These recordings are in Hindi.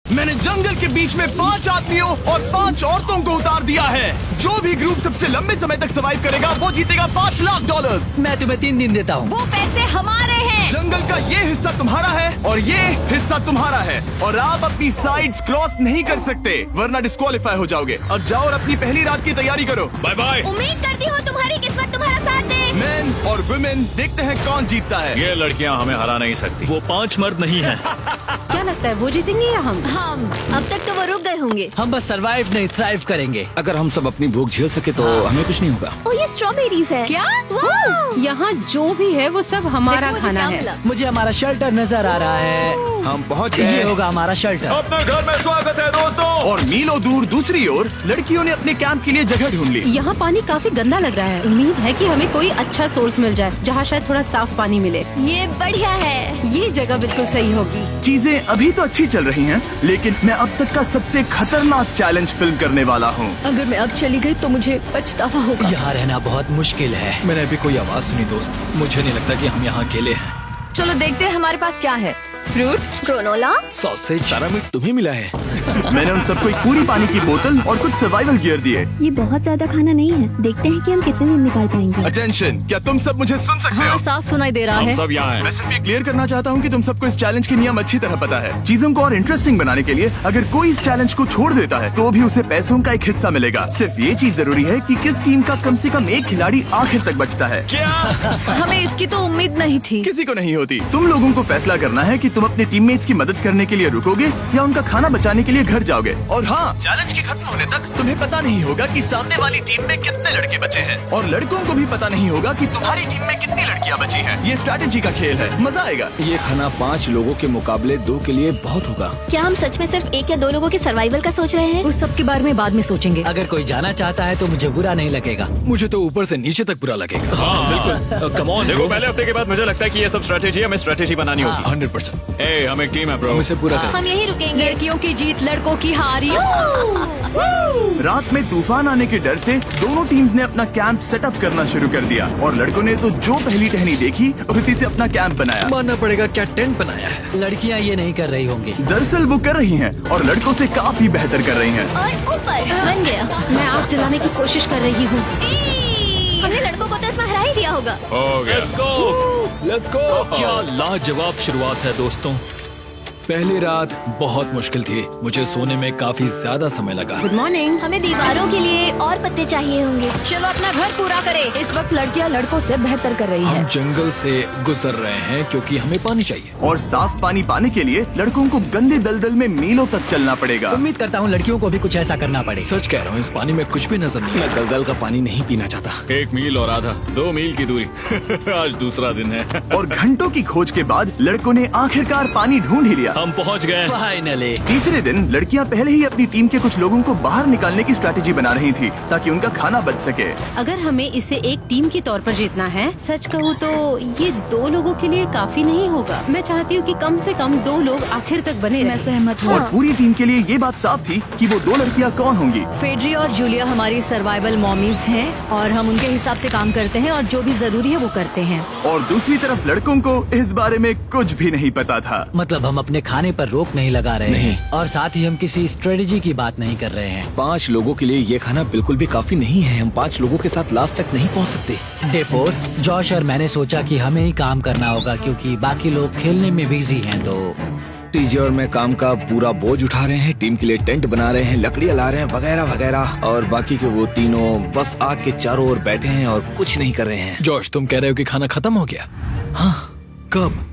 मैंने जंगल के बीच में 5 आदमियों और 5 औरतों को उतार दिया है। जो भी ग्रुप सबसे लंबे समय तक सर्वाइव करेगा वो जीतेगा $5 लाख। मैं तुम्हें 3 दिन देता हूँ। वो पैसे हमारे हैं। जंगल का ये हिस्सा तुम्हारा है और ये हिस्सा तुम्हारा है और आप अपनी साइड्स क्रॉस नहीं कर सकते वरना डिस्क्वालीफाई हो जाओगे। अब जाओ और अपनी पहली रात की तैयारी करो। Bye bye. उम्मीद करती हूँ तुम्हारी किस्मत तुम्हारा साथ दे। मेन और वुमेन देखते हैं कौन जीतता है। ये लड़कियां हमें हरा नहीं सकती। वो 5 मर्द नहीं हैं। क्या लगता है वो जीतेंगे या हम? अब तक तो वो रुक गए होंगे। हम बस सरवाइव नहीं थ्राइव करेंगे। अगर हम सब अपनी भूख झेल सके तो हमें कुछ नहीं होगा। ओ ये स्ट्रॉबेरीज है। क्या? यहाँ जो भी है वो सब हमारा देखो मुझे खाना क्या है। मिला। मुझे हमारा शेल्टर नजर आ रहा है। हम पहुँच ये गए। होगा हमारा शेल्टर। अपने घर में स्वागत है दोस्तों। और मीलों दूर दूसरी ओर लड़कियों ने अपने कैंप के लिए जगह ढूंढ ली। यहाँ पानी काफी गंदा लग रहा है। उम्मीद है कि हमें कोई अच्छा सोर्स मिल जाए जहाँ शायद थोड़ा साफ पानी मिले। ये बढ़िया है। ये जगह बिल्कुल सही होगी। चीजें अभी तो अच्छी चल रही हैं, लेकिन मैं अब तक का सबसे खतरनाक चैलेंज फिल्म करने वाला हूँ। अगर मैं अब चली गई तो मुझे पछतावा होगा। यहाँ रहना बहुत मुश्किल है। मैंने अभी कोई आवाज सुनी दोस्त। मुझे नहीं लगता कि हम यहाँ अकेले हैं। चलो देखते हैं हमारे पास क्या है। Fruit, granola. सॉसेज सारा मीट तुम्हें मिला है। मैंने उन सबको एक पूरी पानी की बोतल और कुछ सर्वाइवल गियर दिए। ये बहुत ज्यादा खाना नहीं है। देखते हैं कि हम कितने दिन निकाल पाएंगे। अटेंशन, क्या तुम सब मुझे सुन सकते हो? साफ सुनाई दे रहा हम है। सब यहाँ हैं। मैं सिर्फ ये क्लियर करना चाहता हूँ कि तुम सबको इस चैलेंज के नियम अच्छी तरह पता है। चीजों को और इंटरेस्टिंग बनाने के लिए अगर कोई इस चैलेंज को छोड़ देता है तो भी उसे पैसों का एक हिस्सा मिलेगा। सिर्फ ये चीज जरूरी है कि किस टीम का कम से कम एक खिलाड़ी आखिर तक बचता है। हमें इसकी तो उम्मीद नहीं थी। किसी को नहीं होती। तुम लोगों को फैसला करना है कि तुम अपने टीममेट्स की मदद करने के लिए रुकोगे या उनका खाना बचाने के लिए घर जाओगे। और हाँ, चैलेंज के खत्म होने तक तुम्हें पता नहीं होगा कि सामने वाली टीम में कितने लड़के बचे हैं और लड़कों को भी पता नहीं होगा कि तुम्हारी टीम में कितनी लड़कियां बची हैं। ये स्ट्रैटेजी का खेल है, मजा आएगा। ये खाना 5 लोगों के मुकाबले 2 के लिए बहुत होगा। क्या हम सच में सिर्फ 1 या 2 लोगों के सर्वाइवल का सोच रहे हैं? उस सब के बारे में बाद में सोचेंगे। अगर कोई जाना चाहता है तो मुझे बुरा नहीं लगेगा। मुझे तो ऊपर से नीचे तक बुरा लगेगा। हाँ बिल्कुल। Come on. देखो पहले हफ्ते के बाद मुझे लगता है कि ये सब स्ट्रेटेजी हमें स्ट्रेटेजी बनानी होगी। 100%। ए, हम एक टीम है ब्रो। हम इसे पूरा करें। हम यही रुकेंगे। लड़कियों की जीत, लड़कों की हार। रात में तूफान आने के डर से दोनों टीम्स ने अपना कैंप सेटअप करना शुरू कर दिया और लड़कों ने तो जो पहली टहनी देखी उसी से अपना कैंप बनाया। मानना पड़ेगा क्या टेंट बनाया है। लड़कियाँ ये नहीं कर रही होंगी। दरअसल वो कर रही हैं और लड़कों से काफी बेहतर कर रही हैं। और ऊपर बन गया। मैं आग जलाने की कोशिश कर रही हूँ। हमने लड़कों को तो इसमें हरा ही दिया होगा। हो गया। Let's go. क्या लाजवाब शुरुआत है दोस्तों। पहली रात बहुत मुश्किल थी। मुझे सोने में काफी ज्यादा समय लगा। Good morning. हमें दीवारों के लिए और पत्ते चाहिए होंगे। चलो अपना घर पूरा करें। इस वक्त लड़कियां लड़कों से बेहतर कर रही हम है। जंगल से गुजर रहे हैं क्योंकि हमें पानी चाहिए। और साफ पानी पाने के लिए लड़कों को गंदे दलदल में मीलों तक चलना पड़ेगा। उम्मीद करता हूँ लड़कियों को भी कुछ ऐसा करना पड़े। सच कह रहा हूँ, इस पानी में कुछ भी नजर नहीं। मैं दलदल का पानी नहीं पीना चाहता। 1 मील और आधा, 2 मील की दूरी। आज दूसरा दिन है। और घंटों की खोज के बाद लड़कों ने आखिरकार पानी ढूंढ ही लिया। हम पहुँच गए। फाइनली। तीसरे दिन लड़कियां पहले ही अपनी टीम के कुछ लोगों को बाहर निकालने की स्ट्रैटेजी बना रही थी ताकि उनका खाना बच सके। अगर हमें इसे एक टीम के तौर पर जीतना है, सच कहूँ तो ये 2 लोगों के लिए काफी नहीं होगा। मैं चाहती हूँ कि कम से कम 2 लोग आखिर तक बने मैं रहें। सहमत हूँ। और पूरी टीम के लिए ये बात साफ थी कि वो 2 लड़कियां कौन होंगी। फेड्री और जूलिया हमारी सर्वाइवल मॉमीज हैं और हम उनके हिसाब से काम करते हैं और जो भी जरूरी है वो करते हैं। और दूसरी तरफ लड़कों को इस बारे में कुछ भी नहीं पता था। मतलब हम अपने खाने पर रोक नहीं लगा रहे नहीं। हैं और साथ ही हम किसी स्ट्रेटेजी की बात नहीं कर रहे हैं। 5 लोगों के लिए ये खाना बिल्कुल भी काफी नहीं है। हम 5 लोगों के साथ लास्ट तक नहीं पहुँच सकते। डे 4, जॉश और मैंने सोचा कि हमें ही काम करना होगा क्योंकि बाकी लोग खेलने में बिजी हैं। तो टीजे और मैं काम का पूरा बोझ उठा रहे हैं। टीम के लिए टेंट बना रहे हैं, लकड़ियाँ ला रहे हैं, वगैरह वगैरह। और बाकी के वो तीनों बस आग के चारों ओर बैठे हैं और कुछ नहीं कर रहे हैं। जॉश, तुम कह रहे हो कि खाना खत्म हो गया? हाँ, कब?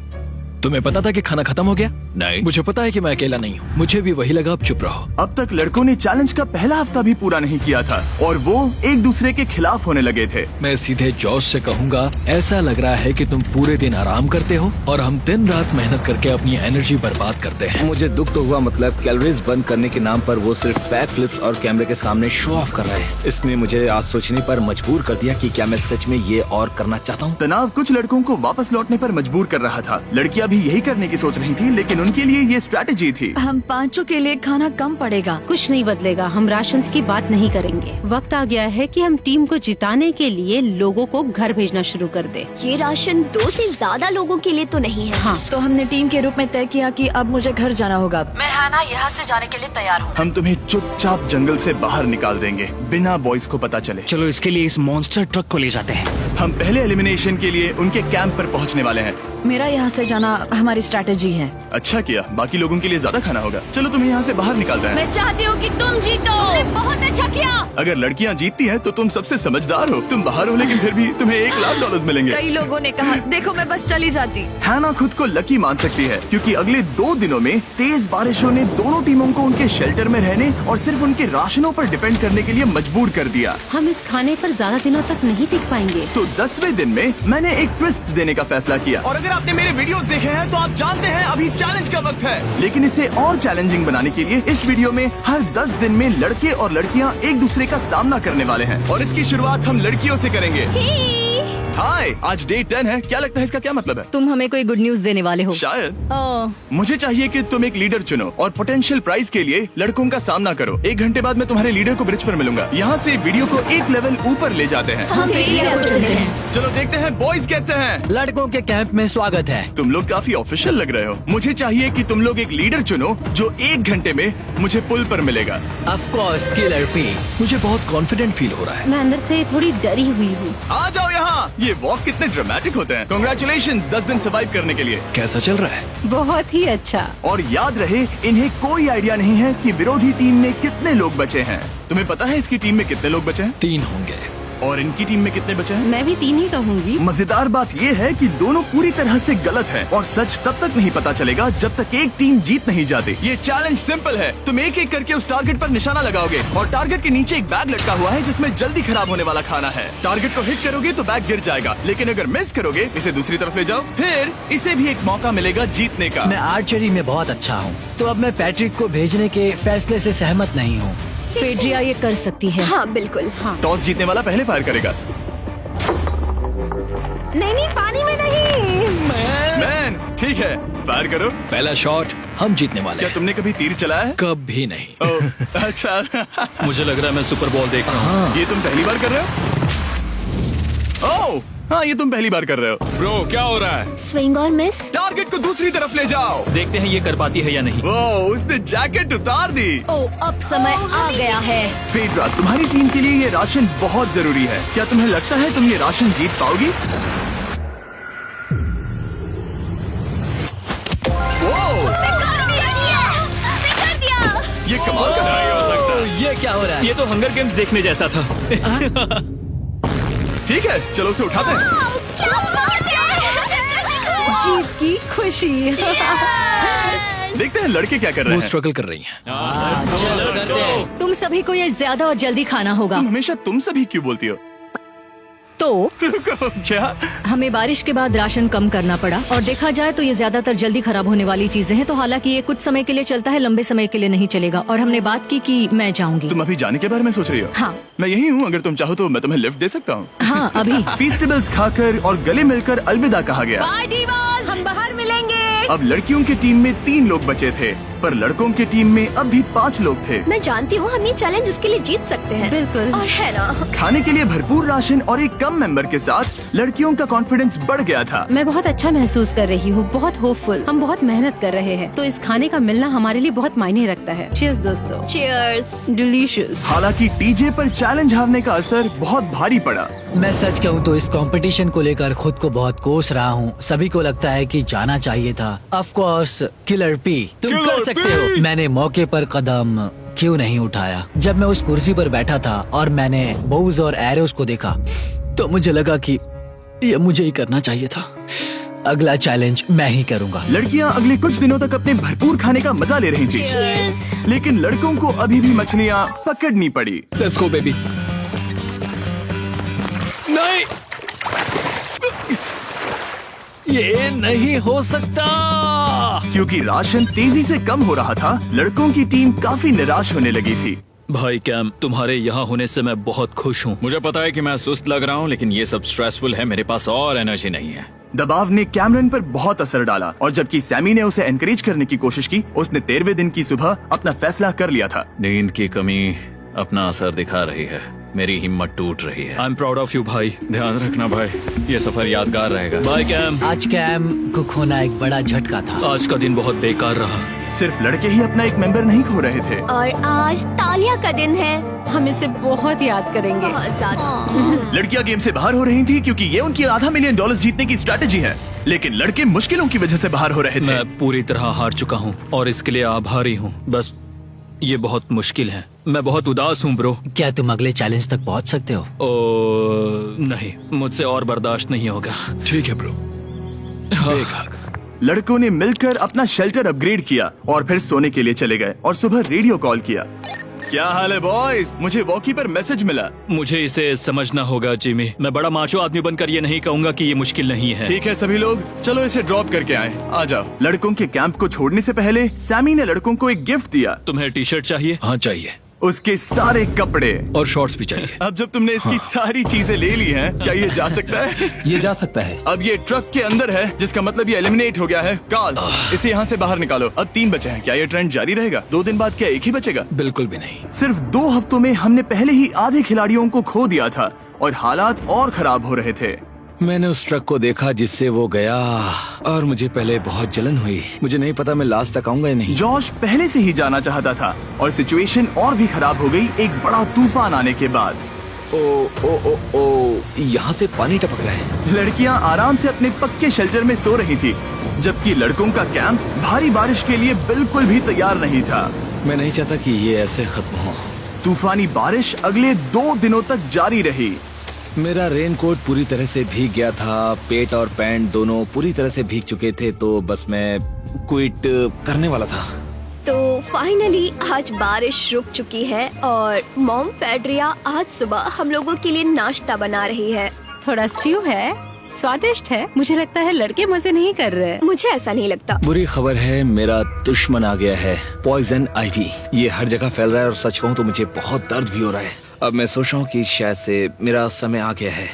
तुम्हें पता था कि खाना खत्म हो गया? नहीं। मुझे पता है कि मैं अकेला नहीं हूँ। मुझे भी वही लगा। अब चुप रहो। अब तक लड़कों ने चैलेंज का पहला हफ्ता भी पूरा नहीं किया था और वो एक दूसरे के खिलाफ होने लगे थे। मैं सीधे जॉश से कहूँगा, ऐसा लग रहा है कि तुम पूरे दिन आराम करते हो और हम दिन रात मेहनत करके अपनी एनर्जी बर्बाद करते हैं। मुझे दुख तो हुआ, मतलब कैलोरीज बर्न करने के नाम पर वो सिर्फ बैक फ्लिप्स और कैमरे के सामने शो ऑफ कर रहे हैं। इसने मुझे आज सोचने पर मजबूर कर दिया कि क्या मैं सच में ये और करना चाहता हूँ। तनाव कुछ लड़कों को वापस लौटने पर मजबूर कर रहा था। लड़कियां भी यही करने की सोच रही थी, लेकिन उनके लिए ये स्ट्रैटेजी थी। हम पांचों के लिए खाना कम पड़ेगा। कुछ नहीं बदलेगा, हम राशन की बात नहीं करेंगे। वक्त आ गया है कि हम टीम को जिताने के लिए लोगों को घर भेजना शुरू कर दे। ये राशन 2 से ज्यादा लोगों के लिए तो नहीं है। हाँ, तो हमने टीम के रूप में तय किया कि अब मुझे घर जाना होगा। मैं हाना यहाँ से जाने के लिए तैयार हूँ। हम तुम्हें चुपचाप जंगल से बाहर निकाल देंगे बिना बॉयज को पता चले। चलो इसके लिए इस मॉन्स्टर ट्रक को ले जाते हैं। हम पहले एलिमिनेशन के लिए उनके कैंप पर पहुंचने वाले हैं। मेरा यहाँ से जाना हमारी स्ट्रैटेजी है। अच्छा किया, बाकी लोगों के लिए ज्यादा खाना होगा। चलो तुम्हें यहाँ से बाहर निकालते हैं। मैं चाहती हूँ कि तुम जीतो। बहुत अच्छा किया। अगर लड़कियाँ जीतती हैं तो तुम सबसे समझदार हो। तुम बाहर हो लेकिन फिर भी तुम्हें $1,00,000 मिलेंगे। कई लोगों ने कहा देखो मैं बस चली जाती। हैना खुद को लकी मान सकती है क्योंकि अगले 2 दिनों में तेज बारिशों ने दोनों टीमों को उनके शेल्टर में रहने और सिर्फ उनके राशनों पर डिपेंड करने के लिए मजबूर कर दिया। हम इस खाने पर ज्यादा दिनों तक नहीं टिक पाएंगे। तो 10वें दिन में मैंने एक ट्विस्ट देने का फैसला किया। और अगर आपने मेरे वीडियोस देखे हैं तो आप जानते हैं अभी चैलेंज का वक्त है। लेकिन इसे और चैलेंजिंग बनाने के लिए इस वीडियो में हर 10 दिन में लड़के और लड़कियां एक दूसरे का सामना करने वाले हैं और इसकी शुरुआत हम लड़कियों से करेंगे। हाय, आज डे 10 है। क्या लगता है इसका क्या मतलब है? तुम हमें कोई गुड न्यूज देने वाले हो। शायद। ओह, मुझे चाहिए कि तुम एक लीडर चुनो और पोटेंशियल प्राइज के लिए लड़कों का सामना करो। 1 घंटे बाद मैं तुम्हारे लीडर को ब्रिज पर मिलूंगा। यहाँ से वीडियो को एक लेवल ऊपर ले जाते हैं। हम लीडर को चुनते हैं। चलो देखते हैं बॉयज कैसे हैं। लड़कों के कैंप में स्वागत है। तुम लोग काफी ऑफिशियल लग रहे हो। मुझे चाहिए कि तुम लोग एक लीडर चुनो जो 1 घंटे में मुझे पुल पर मिलेगा। Of course killer P. मुझे बहुत कॉन्फिडेंट फील हो रहा है। मैं अंदर से थोड़ी डरी हुई हूँ। आ जाओ यहाँ। ये वॉक कितने ड्रामेटिक होते हैं। कांग्रेचुलेशंस 10 दिन सर्वाइव करने के लिए। कैसा चल रहा है? बहुत ही अच्छा। और याद रहे इन्हें कोई आइडिया नहीं है कि विरोधी टीम में कितने लोग बचे हैं। तुम्हें पता है इसकी टीम में कितने लोग बचे हैं? 3 होंगे। और इनकी टीम में कितने बचे हैं? मैं भी 3 ही कहूँगी। मजेदार बात ये है कि दोनों पूरी तरह से गलत हैं और सच तब तक नहीं पता चलेगा जब तक एक टीम जीत नहीं जाती। ये चैलेंज सिंपल है। तुम एक एक करके उस टारगेट पर निशाना लगाओगे और टारगेट के नीचे एक बैग लटका हुआ है जिसमें जल्दी खराब होने वाला खाना है। टारगेट को हिट करोगे तो बैग गिर जाएगा, लेकिन अगर मिस करोगे इसे दूसरी तरफ ले जाओ, फिर इसे भी एक मौका मिलेगा जीतने का। मैं आर्चरी में बहुत अच्छा हूँ, तो अब मैं पैट्रिक को भेजने के फैसले से सहमत नहीं हूँ। फेड्रिया ये कर सकती है। हाँ बिल्कुल। हाँ। टॉस जीतने वाला पहले फायर करेगा। नहीं, पानी में नहीं। मैन, ठीक है, फायर करो। पहला शॉट हम जीतने वाले क्या हैं। तुमने कभी तीर चलाया है? कभी नहीं। ओह, अच्छा। मुझे लग रहा है मैं सुपर बॉल देख रहा हूँ। ये तुम पहली बार कर रहे हो? ओह, हाँ, ये तुम पहली बार कर रहे हो। ब्रो क्या हो रहा है? स्विंग और मिस। टारगेट को दूसरी तरफ ले जाओ। देखते हैं ये कर पाती है या नहीं। ओह, उसने जैकेट उतार दी। ओह, अब समय आ गया है। फेड्रा, तुम्हारी टीम के लिए ये राशन बहुत जरूरी है। क्या तुम्हें लगता है तुम ये राशन जीत पाओगी? ओह, ये कमाल का नहीं हो सकता। ये क्या हो रहा है? ये तो हंगर गेम्स देखने जैसा था। ठीक है, चलो उसे उठाते हैं। जीत की खुशी। देखते हैं लड़के क्या कर रहे वो हैं। स्ट्रगल कर रही हैं। चलो करते हैं। तुम सभी को ये ज्यादा और जल्दी खाना होगा। तुम हमेशा तुम सभी क्यों बोलती हो? तो क्या? हमें बारिश के बाद राशन कम करना पड़ा और देखा जाए तो ये ज्यादातर जल्दी खराब होने वाली चीजें हैं। तो हालांकि ये कुछ समय के लिए चलता है, लंबे समय के लिए नहीं चलेगा। और हमने बात की कि मैं जाऊंगी। तुम अभी जाने के बारे में सोच रही हो? हाँ। मैं यही हूँ, अगर तुम चाहो तो मैं तुम्हें लिफ्ट दे सकता हूँ। हाँ, अभी। फीस्टेबल्स खाकर और गले मिलकर अलविदा कहा गया। हम बाहर मिलेंगे। अब लड़कियों की टीम में 3 लोग बचे थे, पर लड़कों की टीम में अब भी 5 लोग थे। मैं जानती हूँ हम ये चैलेंज उसके लिए जीत सकते हैं। बिल्कुल। और है ना। खाने के लिए भरपूर राशन और एक कम मेंबर के साथ लड़कियों का कॉन्फिडेंस बढ़ गया था। मैं बहुत अच्छा महसूस कर रही हूँ, बहुत होपफुल। हम बहुत मेहनत कर रहे हैं, तो इस खाने का मिलना हमारे लिए बहुत मायने रखता है। चीयर्स दोस्तों। चीयर्स। डिलीशियस। हालांकि टीजे पर चैलेंज हारने का असर बहुत भारी पड़ा। मैं सच कहूँ तो इस कंपटीशन को लेकर खुद को बहुत कोस रहा हूँ। सभी को लगता है कि जाना चाहिए था। ऑफ कोर्स किलर पी, तुम कर सकते हो। मैंने मौके पर कदम क्यों नहीं उठाया? जब मैं उस कुर्सी पर बैठा था और मैंने बोव्स और एरोस को देखा तो मुझे लगा कि ये मुझे ही करना चाहिए था। अगला चैलेंज मैं ही करूँगा। लड़कियां अगले कुछ दिनों तक अपने भरपूर खाने का मजा ले रही थी, Cheers। लेकिन लड़कों को अभी भी मछलियां पकड़नी पड़ी। Let's go baby. नहीं, ये नहीं हो सकता। क्योंकि राशन तेजी से कम हो रहा था, लड़कों की टीम काफी निराश होने लगी थी। भाई कैम, तुम्हारे यहाँ होने से मैं बहुत खुश हूँ। मुझे पता है कि मैं सुस्त लग रहा हूँ, लेकिन ये सब स्ट्रेसफुल है। मेरे पास और एनर्जी नहीं है। दबाव ने कैमरन पर बहुत असर डाला और जबकि सैमी ने उसे एनकरेज करने की कोशिश की, उसने 13वें दिन की सुबह अपना फैसला कर लिया था। नींद की कमी अपना असर दिखा रही है, मेरी हिम्मत टूट रही है। I am proud of you भाई, ध्यान रखना भाई, ये सफर यादगार रहेगा। Bye cam. आज कैम को खोना एक बड़ा झटका था। आज का दिन बहुत बेकार रहा। सिर्फ लड़के ही अपना एक मेंबर नहीं खो रहे थे। और आज तालिया का दिन है। हम इसे बहुत याद करेंगे। बहुत ज्यादा। लड़कियां गेम से बाहर हो रही थी क्योंकि ये उनकी $500 मिलियन जीतने की स्ट्रैटेजी है, लेकिन लड़के मुश्किलों की वजह से बाहर हो रहे थे। मैं पूरी तरह हार चुका हूँ और इसके लिए आभारी हूँ। बस ये बहुत मुश्किल है, मैं बहुत उदास हूँ ब्रो। क्या तुम अगले चैलेंज तक पहुंच सकते हो? नहीं, मुझसे और बर्दाश्त नहीं होगा। ठीक है ब्रो। लड़कों ने मिलकर अपना शेल्टर अपग्रेड किया और फिर सोने के लिए चले गए और सुबह रेडियो कॉल किया। क्या हाल है बॉयज? मुझे वॉकी पर मैसेज मिला। मुझे इसे समझना होगा जिमी। मैं बड़ा माचो आदमी बनकर ये नहीं कहूँगा कि ये मुश्किल नहीं है। ठीक है सभी लोग, चलो इसे ड्रॉप करके आए। आ जाओ। लड़कों के कैंप को छोड़ने से पहले सैमी ने लड़कों को एक गिफ्ट दिया। तुम्हें टी शर्ट चाहिए? हाँ चाहिए, उसके सारे कपड़े और शॉर्ट्स भी चाहिए। अब जब तुमने इसकी सारी चीजें ले ली हैं, क्या ये जा सकता है? ये जा सकता है। अब ये ट्रक के अंदर है, जिसका मतलब ये एलिमिनेट हो गया है। कार्ल, इसे यहाँ से बाहर निकालो। अब 3 बचे हैं। क्या ये ट्रेंड जारी रहेगा? 2 दिन बाद क्या एक ही बचेगा? बिल्कुल भी नहीं। सिर्फ 2 हफ्तों में हमने पहले ही आधे खिलाड़ियों को खो दिया था और हालात और खराब हो रहे थे। मैंने उस ट्रक को देखा जिससे वो गया और मुझे पहले बहुत जलन हुई। मुझे नहीं पता मैं लास्ट तक आऊंगा या नहीं। जॉश पहले से ही जाना चाहता था और सिचुएशन और भी खराब हो गई एक बड़ा तूफान आने के बाद। ओ ओ ओ ओ, यहाँ से पानी टपक रहा है। लड़कियां आराम से अपने पक्के शेल्टर में सो रही थी, जबकि लड़कों का कैंप भारी बारिश के लिए बिल्कुल भी तैयार नहीं था। मैं नहीं चाहता कि ये ऐसे खत्म हो। तूफानी बारिश अगले 2 दिनों तक जारी रही। मेरा रेनकोट पूरी तरह से भीग गया था, पेट और पैंट दोनों पूरी तरह से भीग चुके थे, तो बस मैं क्विट करने वाला था। तो फाइनली आज बारिश रुक चुकी है और मॉम फेड्रिया आज सुबह हम लोगों के लिए नाश्ता बना रही है। थोड़ा स्ट्यू है, स्वादिष्ट है। मुझे लगता है लड़के मजे नहीं कर रहे। मुझे ऐसा नहीं लगता। बुरी खबर है, मेरा दुश्मन आ गया है, पॉइजन आइवी। ये हर जगह फैल रहा है और सच कहूँ तो मुझे बहुत दर्द भी हो रहा है। अब मैं सोच रहा हूँ कि शायद से मेरा समय आ गया है।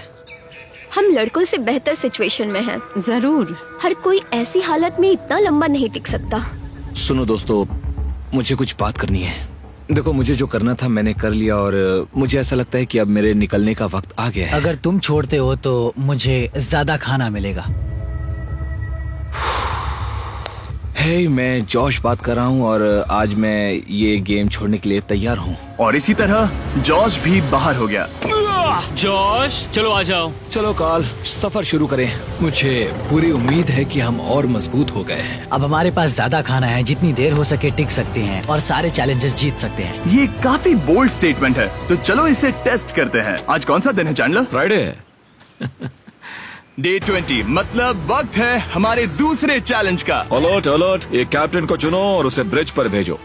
हम लड़कों से बेहतर सिचुएशन में हैं। जरूर। हर कोई ऐसी हालत में इतना लंबा नहीं टिक सकता। सुनो दोस्तों, मुझे कुछ बात करनी है। देखो, मुझे जो करना था मैंने कर लिया और मुझे ऐसा लगता है कि अब मेरे निकलने का वक्त आ गया है। अगर तुम छोड़ते हो तो मुझे ज्यादा खाना मिलेगा। हे, मैं जॉश बात कर रहा हूँ और आज मैं ये गेम छोड़ने के लिए तैयार हूँ। और इसी तरह जॉश भी बाहर हो गया। जॉश, चलो आ जाओ। चलो कार्ल, सफर शुरू करें। मुझे पूरी उम्मीद है कि हम और मजबूत हो गए हैं। अब हमारे पास ज्यादा खाना है, जितनी देर हो सके टिक सकते हैं और सारे चैलेंजेस जीत सकते हैं। ये काफी बोल्ड स्टेटमेंट है, तो चलो इसे टेस्ट करते हैं। आज कौन सा दिन है चैंडलर? फ्राइडे है। डे 20, मतलब वक्त है हमारे दूसरे चैलेंज का। अलर्ट अलर्ट, एक कैप्टन को चुनो और उसे ब्रिज पर भेजो।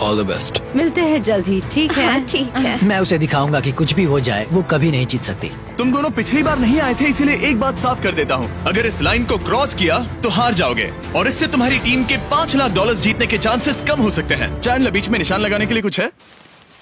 All the best. मिलते हैं जल्द ही, ठीक है? हाँ, ठीक है। मैं उसे दिखाऊंगा कि कुछ भी हो जाए वो कभी नहीं जीत सकती। तुम दोनों पिछली बार नहीं आए थे, इसीलिए एक बात साफ कर देता हूँ। अगर इस लाइन को क्रॉस किया तो हार जाओगे और इससे तुम्हारी टीम के $5 लाख जीतने के चांसेस कम हो सकते हैं। चैंडलर, बीच में निशान लगाने के लिए कुछ है?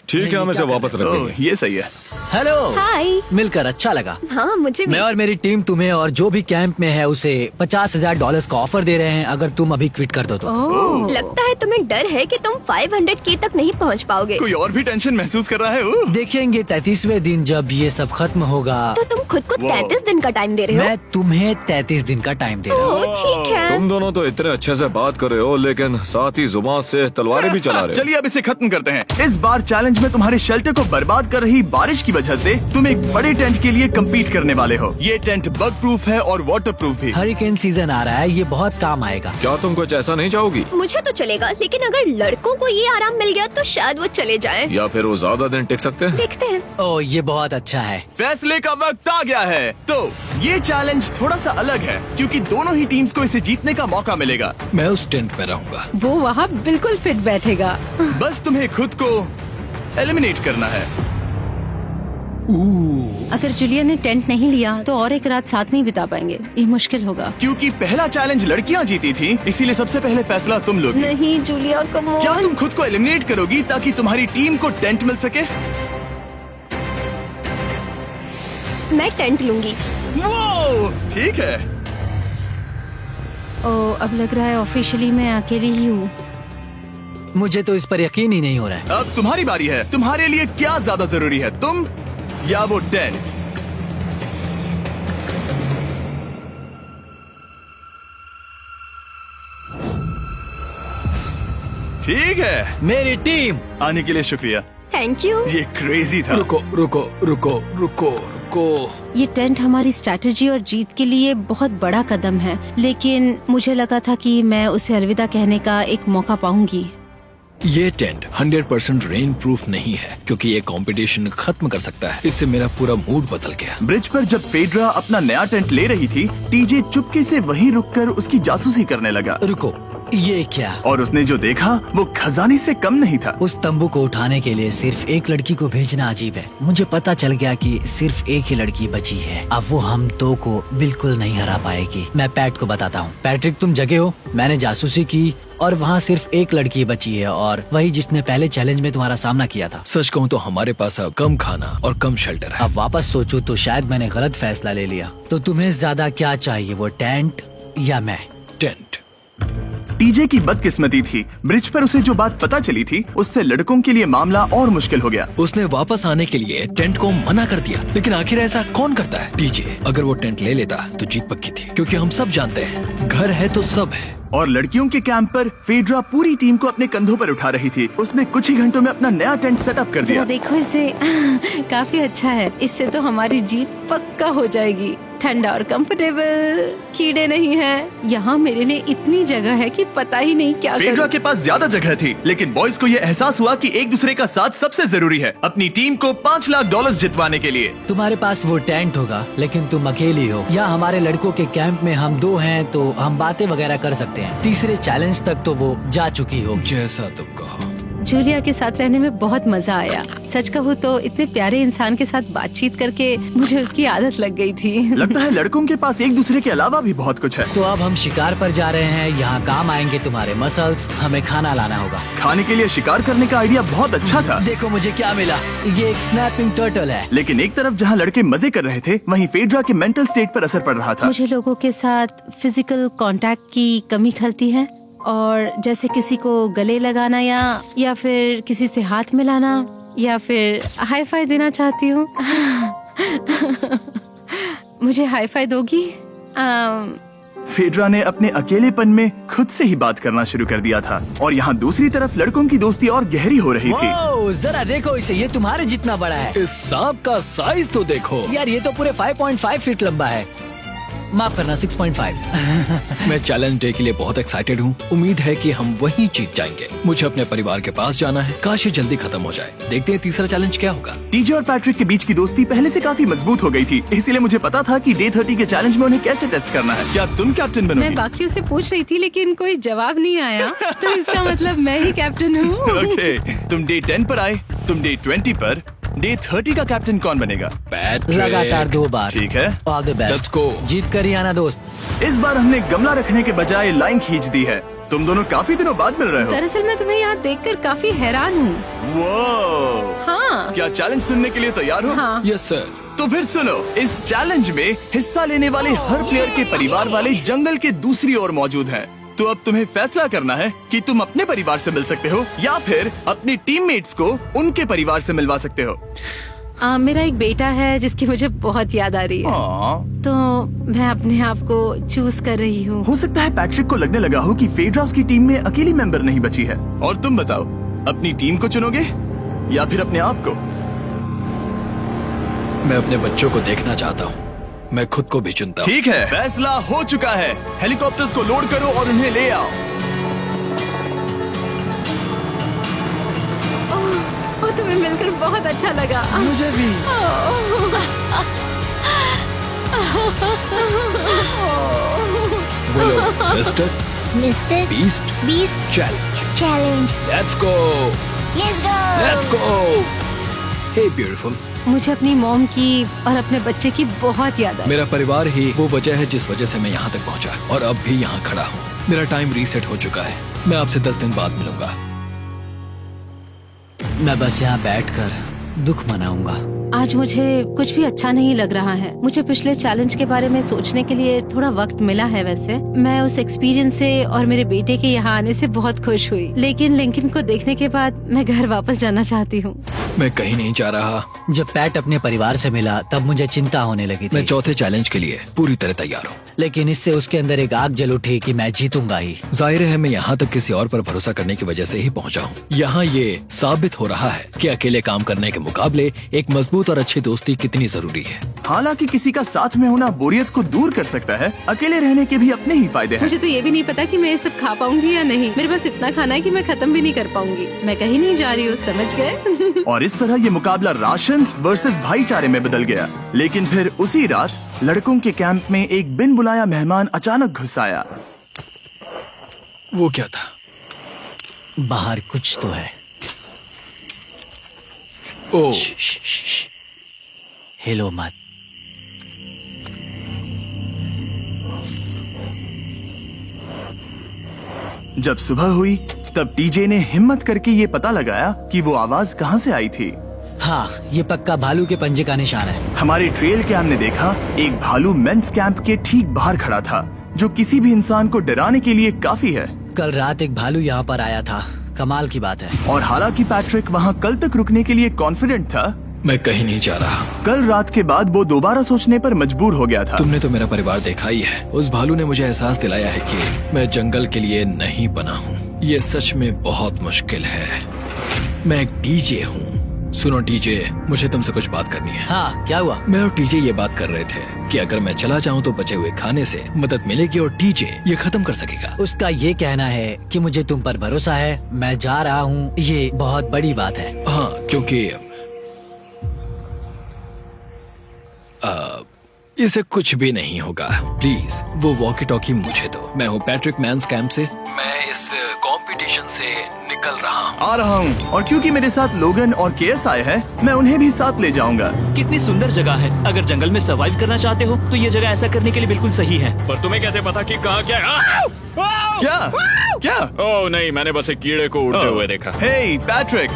ठीक है, हम इसे वापस रख देंगे। ये सही है। हेलो। हाय। मिलकर अच्छा लगा। हाँ, मुझे भी। मैं और मेरी टीम तुम्हें और जो भी कैंप में है उसे $50,000 का ऑफर दे रहे हैं अगर तुम अभी क्विट कर दो तो। लगता है तुम्हें डर है कि तुम 500K तक नहीं पहुंच पाओगे। कोई और भी टेंशन महसूस कर रहा है? देखेंगे 33वें दिन जब ये सब खत्म होगा। तो तुम खुद को 33 दिन का टाइम दे रहे हो? मैं तुम्हें 33 दिन का टाइम दे रहा हूँ। ओह, ठीक है। तुम दोनों तो इतने अच्छे से बात कर रहे हो, लेकिन साथ ही जुबान से तलवारें भी चला रहे हो। चलिए अब इसे खत्म करते हैं। इस बार चैलेंज में तुम्हारे शेल्टर को बर्बाद कर रही बारिश की वजह से तुम एक बड़े टेंट के लिए कम्पीट करने वाले हो। ये टेंट बग प्रूफ है और वाटर प्रूफ भी। हरिकेन सीजन आ रहा है, ये बहुत काम आएगा। क्या तुम कुछ ऐसा नहीं चाहोगी? मुझे तो चलेगा, लेकिन अगर लड़कों को ये आराम मिल गया तो शायद वो चले जाएं। या फिर वो ज्यादा दिन टिक सकते हैं? देखते हैं। ओह, ये बहुत अच्छा है। फैसले का वक्त आ गया है। तो ये चैलेंज थोड़ा सा अलग है क्योंकि दोनों ही टीम्स को इसे जीतने का मौका मिलेगा। मैं उस टेंट में रहूंगा। वो वहाँ बिल्कुल फिट बैठेगा। बस तुम्हें खुद को एलिमिनेट करना है। अगर जूलिया ने टेंट नहीं लिया तो और एक रात साथ नहीं बिता पाएंगे। ये मुश्किल होगा। क्योंकि पहला चैलेंज लड़कियां जीती थी, इसीलिए सबसे पहले फैसला तुम लोगी। नहीं जूलिया, कम ऑन। क्या तुम खुद को एलिमिनेट करोगी ताकि तुम्हारी टीम को टेंट मिल सके? मैं टेंट लूंगी। वो ठीक है। ओ, अब लग रहा है ऑफिशियली मैं अकेली ही हूँ। मुझे तो इस पर यकीन ही नहीं हो रहा है। अब तुम्हारी बारी है। तुम्हारे लिए क्या ज्यादा जरूरी है, तुम या वो टेंट? ठीक है, मेरी टीम। आने के लिए शुक्रिया। Thank you. ये क्रेजी था। रुको रुको रुको रुको रुको। ये टेंट हमारी स्ट्रैटेजी और जीत के लिए बहुत बड़ा कदम है, लेकिन मुझे लगा था कि मैं उसे अलविदा कहने का एक मौका पाऊंगी। ये टेंट 100% रेन प्रूफ नहीं है, क्योंकि ये कंपटीशन खत्म कर सकता है। इससे मेरा पूरा मूड बदल गया। ब्रिज पर जब फेड्रा अपना नया टेंट ले रही थी, टीजे चुपके से वहीं रुककर उसकी जासूसी करने लगा। रुको, ये क्या? और उसने जो देखा वो खजाने से कम नहीं था। उस तंबू को उठाने के लिए सिर्फ एक लड़की को भेजना अजीब है। मुझे पता चल गया कि सिर्फ एक ही लड़की बची है। अब वो हम दो को बिल्कुल नहीं हरा पाएगी। मैं पैट को बताता हूँ। पैट्रिक, तुम जगे हो? मैंने जासूसी की और वहाँ सिर्फ एक लड़की बची है, और वही जिसने पहले चैलेंज में तुम्हारा सामना किया था। सच कहूँ तो हमारे पास अब कम खाना और कम शेल्टर है। अब वापस सोचूं तो शायद मैंने गलत फैसला ले लिया। तो तुम्हें ज्यादा क्या चाहिए, वो टेंट या मैं? टेंट। टीजे की बदकिस्मती थी, ब्रिज पर उसे जो बात पता चली थी उससे लड़कों के लिए मामला और मुश्किल हो गया। उसने वापस आने के लिए टेंट को मना कर दिया, लेकिन आखिर ऐसा कौन करता है? टीजे, अगर वो टेंट ले लेता तो जीत पक्की थी, क्योंकि हम सब जानते हैं घर है तो सब है। और लड़कियों के कैंप पर फेड्रा पूरी टीम को अपने कंधों पर उठा रही थी। उसने कुछ ही घंटों में अपना नया टेंट सेटअप कर दिया। जरा देखो इसे। काफी अच्छा है। इससे तो हमारी जीत पक्का हो जाएगी। ठंडा और कंफर्टेबल, कीड़े नहीं हैं। यहाँ मेरे लिए इतनी जगह है कि पता ही नहीं क्या फेड्रा करूं। के पास ज्यादा जगह थी, लेकिन बॉयज को ये एहसास हुआ कि एक दूसरे का साथ सबसे जरूरी है अपनी टीम को $5 लाख जितवाने के लिए। तुम्हारे पास वो टेंट होगा, लेकिन तुम अकेली हो। या हमारे लड़कों के कैंप में हम दो हैं तो हम बातें वगैरह कर सकते हैं। तीसरे चैलेंज तक तो वो जा चुकी हो। जैसा तुम कहो। जूलिया के साथ रहने में बहुत मजा आया। सच कहूँ तो इतने प्यारे इंसान के साथ बातचीत करके मुझे उसकी आदत लग गई थी। लगता है लड़कों के पास एक दूसरे के अलावा भी बहुत कुछ है। तो अब हम शिकार पर जा रहे हैं। यहाँ काम आएंगे तुम्हारे मसल्स। हमें खाना लाना होगा। खाने के लिए शिकार करने का आइडिया बहुत अच्छा था। देखो मुझे क्या मिला। ये एक स्नैपिंग टर्टल है। लेकिन एक तरफ जहाँ लड़के मजे कर रहे थे, वहीं फेड्रा के मेंटल स्टेट पर असर पड़ रहा था। मुझे लोगों के साथ फिजिकल कांटेक्ट की कमी खलती है, और जैसे किसी को गले लगाना या फिर किसी से हाथ मिलाना या फिर हाई फाई देना चाहती हूँ। मुझे हाई फाई दोगी? फेड्रा ने अपने अकेलेपन में खुद से ही बात करना शुरू कर दिया था, और यहाँ दूसरी तरफ लड़कों की दोस्ती और गहरी हो रही थी। वाओ, जरा देखो इसे। ये तुम्हारे जितना बड़ा है। इस सांप का साइज तो देखो यार, ये तो पूरे 5.5 फीट लंबा है। माफ करना, 6.5। मैं चैलेंज डे के लिए बहुत एक्साइटेड हूँ। उम्मीद है कि हम वहीं जीत जाएंगे। मुझे अपने परिवार के पास जाना है। काश ये जल्दी खत्म हो जाए। देखते हैं तीसरा चैलेंज क्या होगा। टीजे और पैट्रिक के बीच की दोस्ती पहले से काफी मजबूत हो गई थी, इसलिए मुझे पता था कि डे 30 के चैलेंज में उन्हें कैसे टेस्ट करना है। क्या तुम कैप्टन मैं बनोगी? बाकियों से पूछ रही थी, लेकिन कोई जवाब नहीं आया। तो इसका मतलब मैं ही कैप्टन हूँ। ओके, तुम डे 10 पर आए, तुम डे 20 पर। डे 30 का कैप्टन कौन बनेगा? पैट्रिक। लगातार 2 बार। ठीक है, all the best. Let's go। जीत कर ही आना दोस्त। इस बार हमने गमला रखने के बजाय लाइन खींच दी है। तुम दोनों काफी दिनों बाद मिल रहे हो। दरअसल मैं तुम्हें यहाँ देखकर काफी हैरान हूँ। वो हाँ क्या चैलेंज सुनने के लिए तैयार हो? हाँ। Yes sir. तो फिर सुनो, इस चैलेंज में हिस्सा लेने वाले हर प्लेयर के परिवार वाले जंगल के दूसरी ओर मौजूद हैं। तो अब तुम्हें फैसला करना है कि तुम अपने परिवार से मिल सकते हो या फिर अपने टीममेट्स को उनके परिवार से मिलवा सकते हो। मेरा एक बेटा है जिसकी मुझे बहुत याद आ रही है, तो मैं अपने आप को चूज कर रही हूँ। हो सकता है पैट्रिक को लगने लगा हो कि फेड्रा उसकी टीम में अकेली मेंबर नहीं बची है। और तुम बताओ, अपनी टीम को चुनोगे या फिर अपने आप को? मैं अपने बच्चों को देखना चाहता हूँ। मैं खुद को भी चुनता हूँ। ठीक है, फैसला हो चुका है। हेलीकॉप्टर्स को लोड करो और उन्हें ले आओ। और तुम्हें मिलकर बहुत अच्छा लगा। मुझे भी। बोलो mister mister Beast challenge. Let's go. Hey beautiful. मुझे अपनी मॉम की और अपने बच्चे की बहुत याद आई। मेरा परिवार ही वो वजह है जिस वजह से मैं यहाँ तक पहुँचा और अब भी यहाँ खड़ा हूँ। मेरा टाइम रीसेट हो चुका है। मैं आपसे 10 दिन बाद मिलूंगा। मैं बस यहाँ बैठकर दुख मनाऊंगा। आज मुझे कुछ भी अच्छा नहीं लग रहा है। मुझे पिछले चैलेंज के बारे में सोचने के लिए थोड़ा वक्त मिला है। वैसे मैं उस एक्सपीरियंस से और मेरे बेटे के यहाँ आने से बहुत खुश हुई, लेकिन लिंकन को देखने के बाद मैं घर वापस जाना चाहती हूँ। मैं कहीं नहीं जा रहा। जब पैट अपने परिवार से मिला तब मुझे चिंता होने लगी मैं थी, चौथे चैलेंज के लिए पूरी तरह तैयार हूँ। लेकिन इससे उसके अंदर एक आग जल उठी कि मैं जीतूंगा ही। जाहिर है मैं यहाँ तक किसी और पर भरोसा करने की वजह से ही पहुँचा हूँ। यहाँ ये साबित हो रहा है कि अकेले काम करने के मुकाबले एक मजबूत और अच्छी दोस्ती कितनी जरूरी है। हालांकि किसी का साथ में होना बोरियत को दूर कर सकता है, अकेले रहने के भी अपने ही फायदे हैं। मुझे तो ये भी नहीं पता कि मैं ये सब खा पाऊंगी या नहीं। मेरे पास इतना खाना है कि मैं खत्म भी नहीं कर पाऊंगी। मैं कहीं नहीं जा रही हूँ, समझ गए? और इस तरह ये मुकाबला राशंस वर्सेस भाईचारे में बदल गया। लेकिन फिर उसी रात लड़कों के कैंप में एक बिन बुलाया मेहमान अचानक घुस आया। वो क्या था? बाहर कुछ तो है। ओ, हिलो मत। जब सुबह हुई तब टीजे ने हिम्मत करके ये पता लगाया कि वो आवाज कहाँ से आई थी। हाँ, ये पक्का भालू के पंजे का निशान है। हमारे ट्रेल कैम ने देखा एक भालू मेंस कैंप के ठीक बाहर खड़ा था, जो किसी भी इंसान को डराने के लिए काफी है। कल रात एक भालू यहाँ पर आया था, कमाल की बात है। और हालांकि पैट्रिक वहाँ कल तक रुकने के लिए कॉन्फिडेंट था, मैं कहीं नहीं जा रहा। कल रात के बाद वो दोबारा सोचने पर मजबूर हो गया था। तुमने तो मेरा परिवार देखा ही है। उस भालू ने मुझे एहसास दिलाया है कि मैं जंगल के लिए नहीं बना हूँ। ये सच में बहुत मुश्किल है। मैं एक डीजे हूँ। सुनो टीजे, मुझे तुमसे कुछ बात करनी है। हाँ, क्या हुआ? मैं और टीजे ये बात कर रहे थे कि अगर मैं चला जाऊँ तो बचे हुए खाने से मदद मिलेगी और टीजे ये खत्म कर सकेगा। उसका ये कहना है कि मुझे तुम पर भरोसा है, मैं जा रहा हूँ। ये बहुत बड़ी बात है। हाँ, क्योंकि इसे कुछ भी नहीं होगा। प्लीज वो वॉकी टॉकी मुझे दो। मैं हूँ पैट्रिक मेंस कैंप से। मैं इस कंपटीशन से निकल रहा हूँ। आ रहा हूँ, और क्योंकि मेरे साथ लोगन और केएस आए हैं, मैं उन्हें भी साथ ले जाऊंगा। कितनी सुंदर जगह है। अगर जंगल में सरवाइव करना चाहते हो तो ये जगह ऐसा करने के लिए बिल्कुल सही है। पर तुम्हें कैसे पता कि कहाँ क्या है? क्या क्या? ओह नहीं, मैंने बस एक कीड़े को उड़ते हुए देखा। हे पैट्रिक,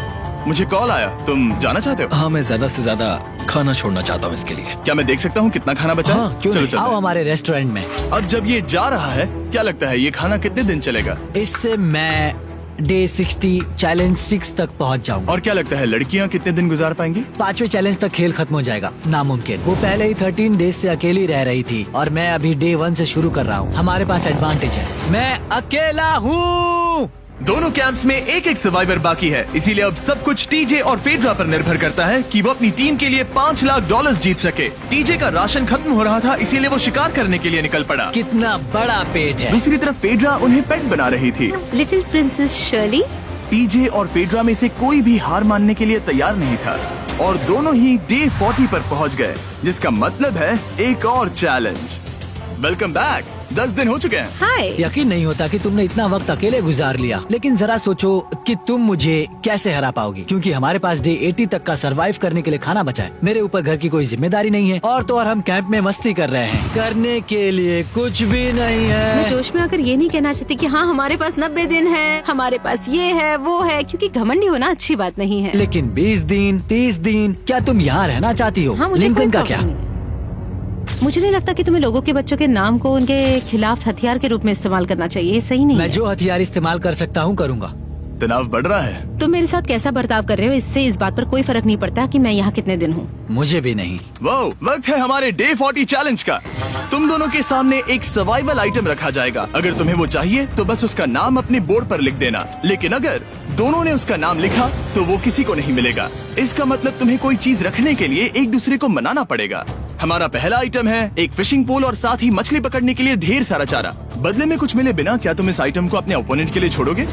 मुझे कॉल आया, तुम जाना चाहते हो? हाँ, मैं ज्यादा से ज्यादा खाना छोड़ना चाहता हूँ इसके लिए। क्या मैं देख सकता हूँ कितना खाना बचा है? हाँ, क्यों चलो नहीं? चलो। आओ हमारे रेस्टोरेंट में। अब जब ये जा रहा है, क्या लगता है ये खाना कितने दिन चलेगा? इससे मैं डे 60 चैलेंज 6 तक पहुंच जाऊंगा। और क्या लगता है लड़कियाँ कितने दिन गुजार पाएंगी? 5वें चैलेंज तक खेल खत्म हो जाएगा। नामुमकिन। वो पहले ही 13 डेज से अकेली रह रही थी और मैं अभी डे 1 से शुरू कर रहा हूँ। हमारे पास एडवांटेज है, मैं अकेला हूँ। दोनों कैंप्स में एक एक सर्वाइवर बाकी है, इसीलिए अब सब कुछ टीजे और फेड्रा पर निर्भर करता है कि वो अपनी टीम के लिए $5 लाख जीत सके। टीजे का राशन खत्म हो रहा था, इसीलिए वो शिकार करने के लिए निकल पड़ा। कितना बड़ा पेट है। दूसरी तरफ फेड्रा उन्हें पेट बना रही थी। Little princess Shirley. टीजे और फेड्रा में से कोई भी हार मानने के लिए तैयार नहीं था, और दोनों ही डे 40 पर पहुंच गए, जिसका मतलब है एक और चैलेंज। Welcome back. 10 दिन हो चुके हैं। हाय। यकीन नहीं होता कि तुमने इतना वक्त अकेले गुजार लिया, लेकिन जरा सोचो कि तुम मुझे कैसे हरा पाओगी, क्योंकि हमारे पास डे 80 तक का सरवाइव करने के लिए खाना बचा है। मेरे ऊपर घर की कोई जिम्मेदारी नहीं है, और तो और हम कैंप में मस्ती कर रहे हैं। करने के लिए कुछ भी नहीं मैं है। जोश में आकर ये नहीं कहना चाहती कि हाँ हमारे पास 90 दिन है, हमारे पास ये है वो है, क्योंकि घमंडी होना अच्छी बात नहीं है। लेकिन 20 दिन 30 दिन, क्या तुम यहाँ रहना चाहती हो? हाँ, मुझे लिंकन कोई का प्रॉब्लम क्या? नहीं है। मुझे नहीं लगता कि तुम्हें लोगों के बच्चों के नाम को उनके खिलाफ हथियार के रूप में इस्तेमाल करना चाहिए। ये सही नहीं मैं है। जो हथियार इस्तेमाल कर सकता हूँ करूँगा। तनाव बढ़ रहा है। तुम मेरे साथ कैसा बर्ताव कर रहे हो, इससे इस बात पर कोई फर्क नहीं पड़ता कि मैं यहाँ कितने दिन हूँ। मुझे भी नहीं। वो वक्त है हमारे डे 40 चैलेंज का। तुम दोनों के सामने एक सर्वाइवल आइटम रखा जाएगा। अगर तुम्हें वो चाहिए तो बस उसका नाम अपने बोर्ड पर लिख देना, लेकिन अगर दोनों ने उसका नाम लिखा तो वो किसी को नहीं मिलेगा। इसका मतलब तुम्हें कोई चीज रखने के लिए एक दूसरे को मनाना पड़ेगा। हमारा पहला आइटम है एक फिशिंग पोल और साथ ही मछली पकड़ने के लिए ढेर सारा चारा। बदले में कुछ मिले बिना क्या तुम इस आइटम को अपने ओपोनेंट के लिए छोड़ोगे?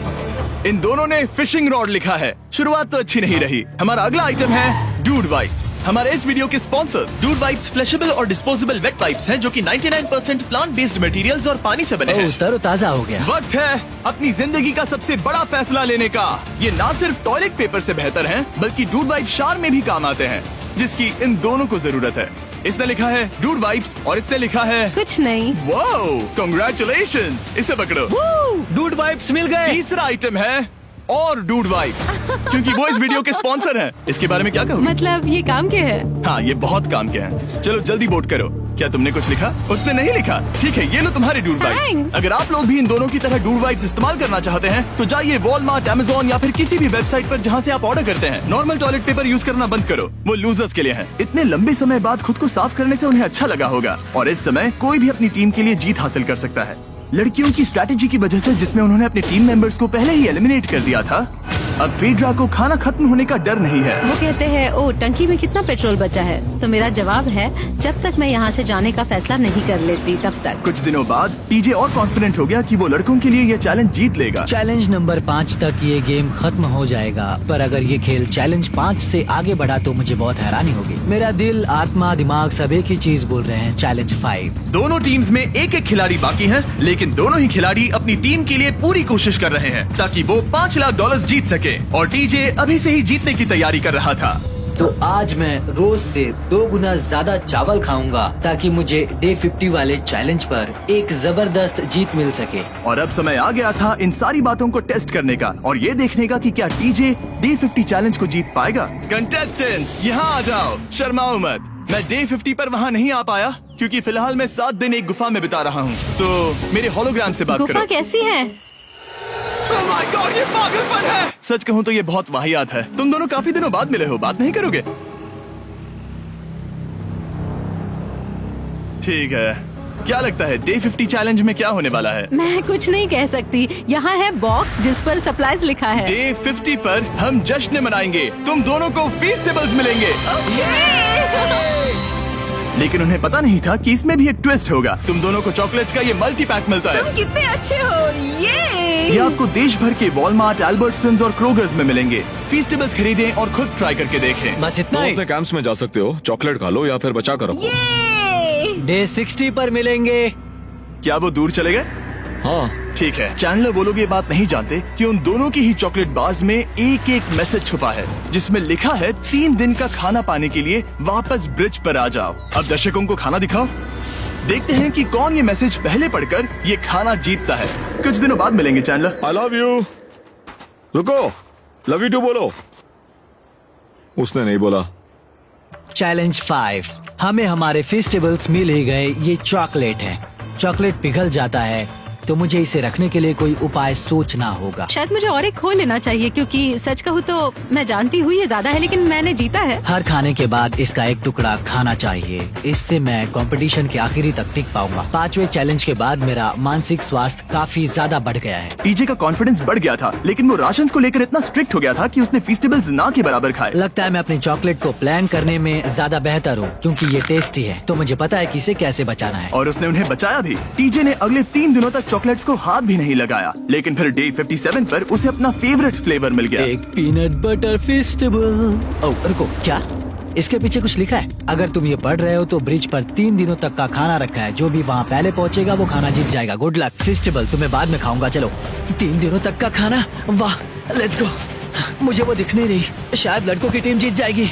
इन दोनों ने फिशिंग रॉड लिखा है। शुरुआत तो अच्छी नहीं रही। हमारा अगला आइटम है डूड वाइप्स। हमारे इस वीडियो के स्पॉन्सर्स डूड वाइप्स फ्लैशेबल और डिस्पोजेबल वेट वाइप्स हैं, जो कि 99% प्लांट बेस्ड मटेरियल्स और पानी से बने हैं। तरोताजा हो गया। वक्त है अपनी जिंदगी का सबसे बड़ा फैसला लेने का। ये ना सिर्फ टॉयलेट पेपर से बेहतर हैं, बल्कि डूड वाइप शार में भी काम आते हैं, जिसकी इन दोनों को जरूरत है। इसने लिखा है डूड वाइप्स और इसने लिखा है कुछ नहीं। Wow, congratulations. इसे पकड़ो। डूड वाइप्स मिल गए। तीसरा आइटम है और डूड वाइब्स, क्योंकि वो इस वीडियो के स्पॉन्सर हैं। इसके बारे में क्या कहोगे? मतलब ये काम क्या है? हाँ, ये बहुत काम के हैं। चलो जल्दी वोट करो। क्या तुमने कुछ लिखा? उसने नहीं लिखा। ठीक है, ये लो तुम्हारे डूड वाइब्स। Thanks. अगर आप लोग भी इन दोनों की तरह डूड वाइब्स इस्तेमाल करना चाहते हैं तो जाइए वॉलमार्ट, अमेज़न या फिर किसी भी वेबसाइट पर जहाँ से आप ऑर्डर करते हैं। नॉर्मल टॉयलेट पेपर यूज करना बंद करो, वो लूजर्स के लिए है। इतने लंबे समय बाद खुद को साफ करने से उन्हें अच्छा लगा होगा, और इस समय कोई भी अपनी टीम के लिए जीत हासिल कर सकता है। लड़कियों की स्ट्रैटेजी की वजह से, जिसमें उन्होंने अपने टीम मेंबर्स को पहले ही एलिमिनेट कर दिया था, अब फेड्रा को खाना खत्म होने का डर नहीं है। वो कहते हैं ओ टंकी में कितना पेट्रोल बचा है, तो मेरा जवाब है जब तक मैं यहाँ से जाने का फैसला नहीं कर लेती तब तक। कुछ दिनों बाद टीजे और कॉन्फिडेंट हो गया कि वो लड़कों के लिए ये चैलेंज जीत लेगा। चैलेंज नंबर 5 तक ये गेम खत्म हो जाएगा, पर अगर ये खेल चैलेंज 5 से आगे बढ़ा तो मुझे बहुत हैरानी होगी। मेरा दिल, आत्मा, दिमाग सब एक ही चीज बोल रहे हैं, चैलेंज 5। दोनों टीम्स में एक एक खिलाड़ी बाकी हैं, लेकिन दोनों ही खिलाड़ी अपनी टीम के लिए पूरी कोशिश कर रहे हैं ताकि वो $5 लाख जीत सके, और टीजे अभी से ही जीतने की तैयारी कर रहा था। तो आज मैं रोज से 2 गुना ज्यादा चावल खाऊंगा ताकि मुझे डे 50 वाले चैलेंज पर एक जबरदस्त जीत मिल सके। और अब समय आ गया था इन सारी बातों को टेस्ट करने का और ये देखने का कि क्या टीजे डे 50 चैलेंज को जीत पाएगा। कंटेस्टेंट्स यहाँ आ जाओ, शर्माओ मत। मैं डे 50 पर वहाँ नहीं आ पाया क्योंकि फिलहाल मैं 7 दिन एक गुफा में बिता रहा हूँ, तो मेरे होलोग्राम से बात करो। गुफा कैसी है? Oh my God, ये पागलपन है। सच कहूँ तो ये बहुत वाहियात है। तुम दोनों काफी दिनों बाद मिले हो, बात नहीं करोगे? ठीक है, क्या लगता है डे 50 चैलेंज में क्या होने वाला है? मैं कुछ नहीं कह सकती। यहाँ है बॉक्स जिस पर सप्लाईज लिखा है। डे 50 पर हम जश्न मनाएंगे, तुम दोनों को फीस्टेबल्स मिलेंगे। लेकिन उन्हें पता नहीं था कि इसमें भी एक ट्विस्ट होगा। तुम दोनों को चॉकलेट्स का ये मल्टी पैक मिलता है। तुम कितने अच्छे हो। ये आपको देश भर के वॉलमार्ट, अल्बर्ट्सन्स और क्रोगर्स में मिलेंगे। फीस्टेबल्स खरीदें और खुद ट्राई करके देखें। बस इतना तुम ही। अपने कैंप्स में जा सकते हो, चॉकलेट खा लो या फिर बचा कर रखो। डे 60 पर मिलेंगे। क्या वो दूर चले गए? हाँ, ठीक है। चैनलर वो लोग ये बात नहीं जानते कि उन दोनों की ही चॉकलेट बार्स में एक एक मैसेज छुपा है जिसमें लिखा है 3 दिन का खाना पाने के लिए वापस ब्रिज पर आ जाओ। अब दर्शकों को खाना दिखाओ, देखते हैं कि कौन ये मैसेज पहले पढ़कर ये खाना जीतता है। कुछ दिनों बाद मिलेंगे चैनलर। I love you. रुको, लव यू टू बोलो। उसने नहीं बोला। चैलेंज 5। हमें हमारे फेस्टिवल्स मिल ही गए। ये चॉकलेट है। चॉकलेट पिघल जाता है तो मुझे इसे रखने के लिए कोई उपाय सोचना होगा। शायद मुझे और एक खो लेना चाहिए क्योंकि सच कहूँ तो मैं जानती हूँ ये ज्यादा है, लेकिन मैंने जीता है। हर खाने के बाद इसका एक टुकड़ा खाना चाहिए, इससे मैं कंपटीशन के आखिरी तक टिक पाऊंगा। 5वें चैलेंज के बाद मेरा मानसिक स्वास्थ्य काफी ज्यादा बढ़ गया है। टीजे का कॉन्फिडेंस बढ़ गया था, लेकिन वो राशन को लेकर इतना स्ट्रिक्ट हो गया था कि उसने फीस्टेबल्स ना के बराबर खाए। लगता है मैं अपनी चॉकलेट को प्लान करने में ज्यादा बेहतर हूँ क्योंकि ये टेस्टी है, तो मुझे पता है कि इसे कैसे बचाना है। और उसने उन्हें बचाया भी। टीजे ने अगले 3 दिनों तक चॉकलेट्स को हाथ भी नहीं लगाया, लेकिन फिर डे 57 पर उसे अपना फेवरेट फ्लेवर मिल गया। एक पीनट बटर फेस्टिवल। ओह रुको, क्या इसके पीछे कुछ लिखा है? अगर तुम ये पढ़ रहे हो तो ब्रिज पर 3 दिनों तक का खाना रखा है। जो भी वहाँ पहले पहुँचेगा वो खाना जीत जाएगा। Good luck. फेस्टिवल तुम्हें बाद में खाऊंगा। चलो 3 दिनों तक का खाना, वाह, लेट्स गो। मुझे वो दिख नहीं रही, शायद लड़कों की टीम जीत जाएगी।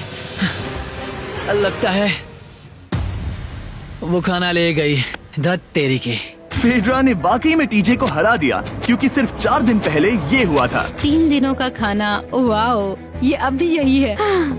लगता है वो खाना ले गई। धत तेरी की। फेड्रा ने वाकई में टीजे को हरा दिया क्योंकि सिर्फ 4 दिन पहले ये हुआ था। 3 दिनों का खाना, वाओ, ये अब भी यही है।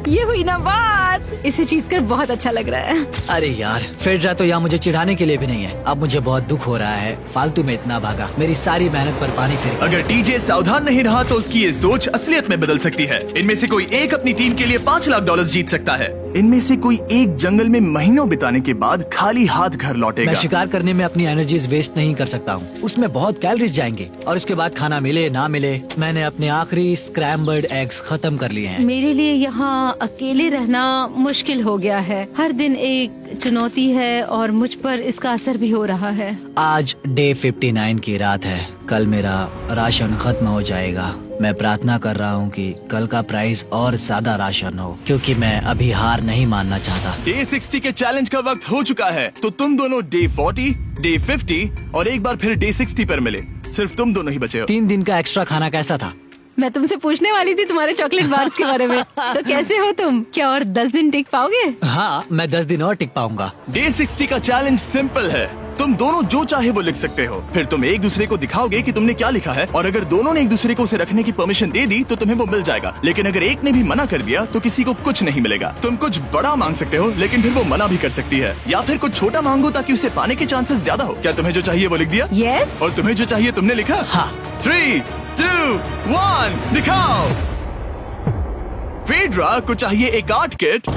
ये हुई ना बात। इसे जीतकर बहुत अच्छा लग रहा है। अरे यार, फेड्रा तो यहाँ मुझे चिढ़ाने के लिए भी नहीं है। अब मुझे बहुत दुख हो रहा है, फालतू में इतना भागा, मेरी सारी मेहनत पर पानी फिर गया। अगर टीजे सावधान नहीं रहा तो उसकी ये सोच असलियत में बदल सकती है। इनमें से कोई एक अपनी टीम के लिए $5 लाख जीत सकता है। इनमें से कोई एक जंगल में महीनों बिताने के बाद खाली हाथ घर लौटेगा। मैं शिकार करने में अपनी एनर्जीज वेस्ट नहीं कर सकता हूँ, उसमें बहुत कैलोरीज जाएंगे और उसके बाद खाना मिले ना मिले, मैंने अपने आखिरी स्क्रैम्बल्ड एग्स खत्म कर लिए हैं। मेरे लिए यहाँ अकेले रहना मुश्किल हो गया है। हर दिन एक चुनौती है और मुझ पर इसका असर भी हो रहा है। आज डे 59 की रात है। कल मेरा राशन खत्म हो जाएगा। मैं प्रार्थना कर रहा हूँ कि कल का प्राइस और ज्यादा राशन हो, क्योंकि मैं अभी हार नहीं मानना चाहता। डे 60 के चैलेंज का वक्त हो चुका है, तो तुम दोनों डे 40, डे 50 और एक बार फिर डे 60 पर मिले। सिर्फ तुम दोनों ही बचे हो। 3 दिन का एक्स्ट्रा खाना कैसा था? मैं तुमसे पूछने वाली थी तुम्हारे चॉकलेट बार्स के बारे में। तो कैसे हो तुम? क्या और 10 दिन टिक पाओगे? हाँ, मैं 10 दिन और टिक पाऊंगा। डे 60 का चैलेंज सिंपल है। तुम दोनों जो चाहे वो लिख सकते हो, फिर तुम एक दूसरे को दिखाओगे कि तुमने क्या लिखा है, और अगर दोनों ने एक दूसरे को उसे रखने की परमिशन दे दी तो तुम्हें वो मिल जाएगा। लेकिन अगर एक ने भी मना कर दिया तो किसी को कुछ नहीं मिलेगा। तुम कुछ बड़ा मांग सकते हो, लेकिन फिर वो मना भी कर सकती है, या फिर कुछ छोटा मांगो ताकि उसे पाने के चांसेस ज्यादा हो। क्या तुम्हें जो चाहिए वो लिख दिया? यस। और तुम्हें जो चाहिए तुमने लिखा? हाँ। 3, 2, 1 दिखाओ। फेड्रा को चाहिए एक आर्ट किट,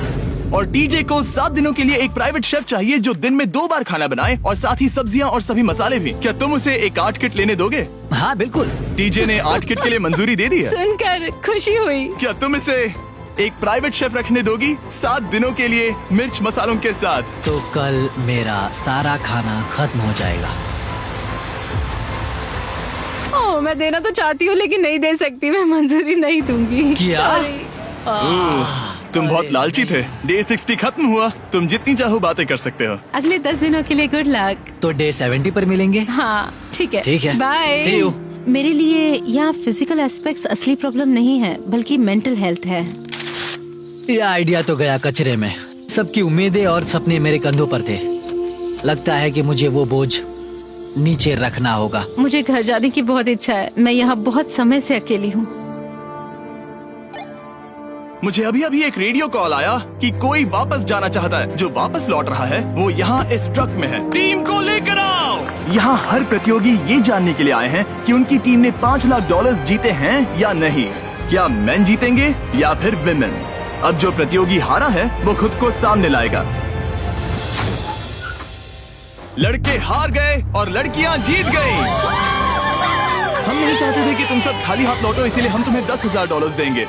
और टीजे को 7 दिनों के लिए एक प्राइवेट शेफ चाहिए जो दिन में 2 बार खाना बनाए, और साथ ही सब्जियां और सभी मसाले भी। क्या तुम उसे एक आर्ट किट लेने दोगे? हाँ बिल्कुल। टीजे ने आर्ट किट के लिए मंजूरी दे दी है। सुनकर खुशी हुई। क्या तुम इसे एक प्राइवेट शेफ रखने दोगी 7 दिनों के लिए मिर्च मसालों के साथ? तो कल मेरा सारा खाना खत्म हो जाएगा। ओह, मैं देना तो चाहती हूँ लेकिन नहीं दे सकती। मैं मंजूरी नहीं दूंगी। क्या? तुम बहुत लालची थे। डे 60 खत्म हुआ। तुम जितनी चाहो बातें कर सकते हो। अगले 10 दिनों के लिए गुड लक। तो डे 70 पर मिलेंगे। हाँ ठीक है। ठीक है। बाय। See you। मेरे लिए यहाँ फिजिकल एस्पेक्ट्स असली प्रॉब्लम नहीं है, बल्कि मेंटल हेल्थ है। ये आइडिया तो गया कचरे में। सबकी उम्मीदें और सपने मेरे कंधों पर थे। लगता है कि मुझे वो बोझ नीचे रखना होगा। मुझे घर जाने की बहुत इच्छा है। मैं यहाँ बहुत समय से अकेली हूँ। मुझे अभी अभी एक रेडियो कॉल आया कि कोई वापस जाना चाहता है। जो वापस लौट रहा है वो यहाँ इस ट्रक में है। टीम को लेकर आओ। यहाँ हर प्रतियोगी ये जानने के लिए आए हैं कि उनकी टीम ने $5 लाख जीते हैं या नहीं। क्या मेन जीतेंगे या फिर विमेन? अब जो प्रतियोगी हारा है वो खुद को सामने लाएगा। लड़के हार गए और लड़कियाँ जीत गयी। हम नहीं चाहते थे कि तुम सब खाली हाथ लौटो, इसीलिए हम तुम्हें $10,000 देंगे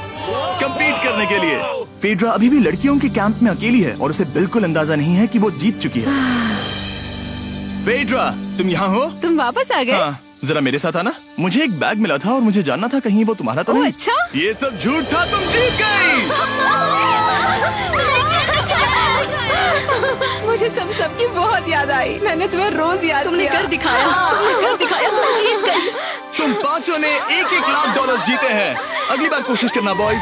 कंपीट करने के लिए। फेड्रा अभी भी लड़कियों के कैंप में अकेली है और उसे बिल्कुल अंदाजा नहीं है कि वो जीत चुकी है। फेड्रा, तुम यहाँ हो? तुम वापस आ गए? हाँ, जरा मेरे साथ आना। मुझे एक बैग मिला था और मुझे जानना था कहीं वो तुम्हारा तो नहीं। अच्छा? ये सब झूठ था, तुम जीत गई। मुझे सबकी बहुत याद आई। मैंने तुम्हें रोज याद तुमने किया। कर दिखाया। तुमने कर दिखाया। तुम जीत गई। तुम पांचों ने $1,00,000 जीते हैं। अगली बार कोशिश करना बॉयज।